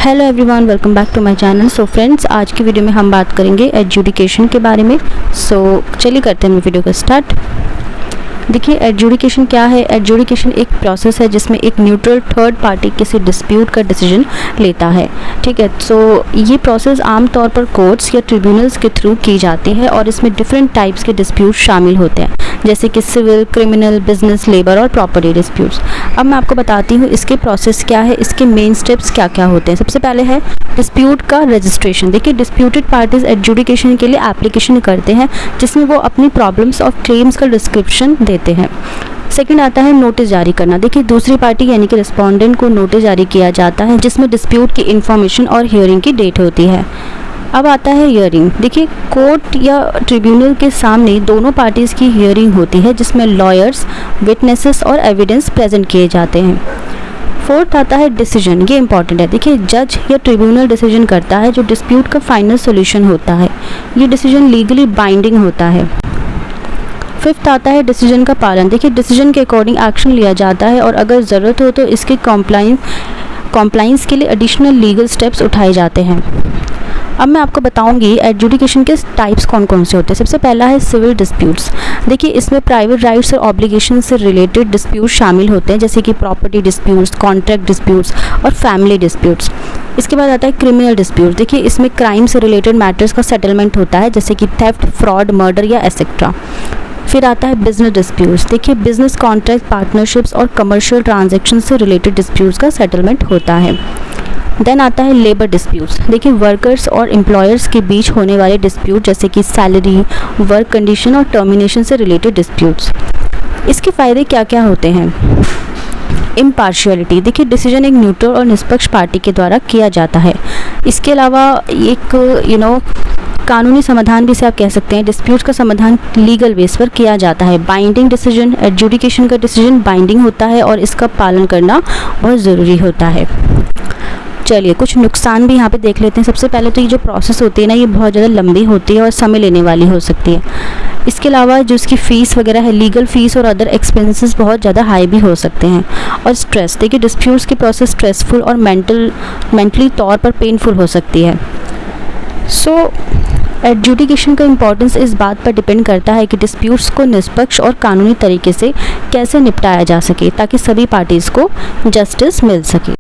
Hello everyone, welcome back to my channel. So friends, आज की video में हम बात करेंगे एडजुडिकेशन के बारे में। सो चलिए करते हैं वीडियो को स्टार्ट। देखिए, एडजुडिकेशन क्या है। एडजुडिकेशन एक प्रोसेस है जिसमें एक न्यूट्रल थर्ड पार्टी किसी डिस्प्यूट का डिसीजन लेता है। ठीक है, सो ये प्रोसेस आमतौर पर कोर्ट्स या ट्रिब्यूनल्स के थ्रू की जाती है और इसमें डिफरेंट टाइप्स के डिस्प्यूट शामिल होते हैं, जैसे कि सिविल, क्रिमिनल, बिजनेस, लेबर और प्रॉपर्टी डिस्प्यूट्स। अब मैं आपको बताती हूँ इसके प्रोसेस क्या है, इसके मेन स्टेप्स क्या क्या होते हैं। सबसे पहले है डिस्प्यूट का रजिस्ट्रेशन। देखिए, डिस्प्यूटेड पार्टीज एडजुडिकेशन के लिए एप्लीकेशन करते हैं जिसमें वो अपनी प्रॉब्लम्स और क्लेम्स का डिस्क्रिप्शन देते हैं। सेकंड आता है नोटिस जारी करना। देखिए, दूसरी पार्टी यानी कि रिस्पोंडेंट को नोटिस जारी किया जाता है जिसमें डिस्प्यूट की इन्फॉर्मेशन और हियरिंग की डेट होती है। अब आता है हियरिंग। देखिए, कोर्ट या ट्रिब्यूनल के सामने दोनों पार्टीज़ की हियरिंग होती है जिसमें लॉयर्स, विटनेसेस और एविडेंस प्रेजेंट किए जाते हैं। फोर्थ आता है डिसीजन। ये इंपॉर्टेंट है। देखिए, जज या ट्रिब्यूनल डिसीजन करता है जो डिस्प्यूट का फाइनल सॉल्यूशन होता है। ये डिसीजन लीगली बाइंडिंग होता है। फिफ्थ आता है डिसीजन का पालन। देखिए, डिसीजन के अकॉर्डिंग एक्शन लिया जाता है और अगर ज़रूरत हो तो इसके कॉम्प्लाइंस के लिए एडिशनल लीगल स्टेप्स उठाए जाते हैं। अब मैं आपको बताऊंगी एडजुडिकेशन के टाइप्स कौन कौन से होते हैं। सबसे पहला है सिविल डिस्प्यूट्स। देखिए, इसमें प्राइवेट राइट्स और ऑब्लिगेशन से रिलेटेड डिस्प्यूट शामिल होते हैं, जैसे कि प्रॉपर्टी डिस्प्यूट्स, कॉन्ट्रैक्ट डिस्प्यूट्स और फैमिली डिस्प्यूट्स। इसके बाद आता है क्रिमिनल डिस्प्यूट। देखिए, इसमें क्राइम से रिलेटेड मैटर्स का सेटलमेंट होता है, जैसे कि थेफ्ट, फ्रॉड, मर्डर या एसेट्रा। फिर आता है बिजनेस डिस्प्यूट्स। देखिए, बिजनेस कॉन्ट्रैक्ट, पार्टनरशिप्स और कमर्शियल ट्रांजैक्शन से रिलेटेड डिस्प्यूट्स का सेटलमेंट होता है। देन आता है लेबर डिस्प्यूट्स। देखिए, वर्कर्स और एम्प्लॉयर्स के बीच होने वाले डिस्प्यूट, जैसे कि सैलरी, वर्क कंडीशन और टर्मिनेशन से रिलेटेड डिस्प्यूट्स। इसके फ़ायदे क्या क्या होते हैं। इम्पार्शियलिटी। देखिए, डिसीजन एक न्यूट्रल और निष्पक्ष पार्टी के द्वारा किया जाता है। इसके अलावा एक कानूनी समाधान भी इसे आप कह सकते हैं। डिस्प्यूट का समाधान लीगल बेस पर किया जाता है। Binding decision. एडजुडिकेशन का डिसीजन बाइंडिंग होता है और इसका पालन करना बहुत ज़रूरी होता है। चलिए, कुछ नुकसान भी यहाँ पे देख लेते हैं। सबसे पहले तो ये जो प्रोसेस होती है ना, ये बहुत ज़्यादा लंबी होती है और समय लेने वाली हो सकती है। इसके अलावा जो इसकी फ़ीस वगैरह है, लीगल फ़ीस और अदर एक्सपेंसेस बहुत ज़्यादा हाई भी हो सकते हैं। और स्ट्रेस। देखिए, डिस्प्यूट्स की प्रोसेस स्ट्रेसफुल और मेंटली तौर पर पेनफुल हो सकती है। सो एडजुडिकेशन का इम्पोर्टेंस इस बात पर डिपेंड करता है कि डिस्प्यूट्स को निष्पक्ष और कानूनी तरीके से कैसे निपटाया जा सके ताकि सभी पार्टीज़ को जस्टिस मिल सके।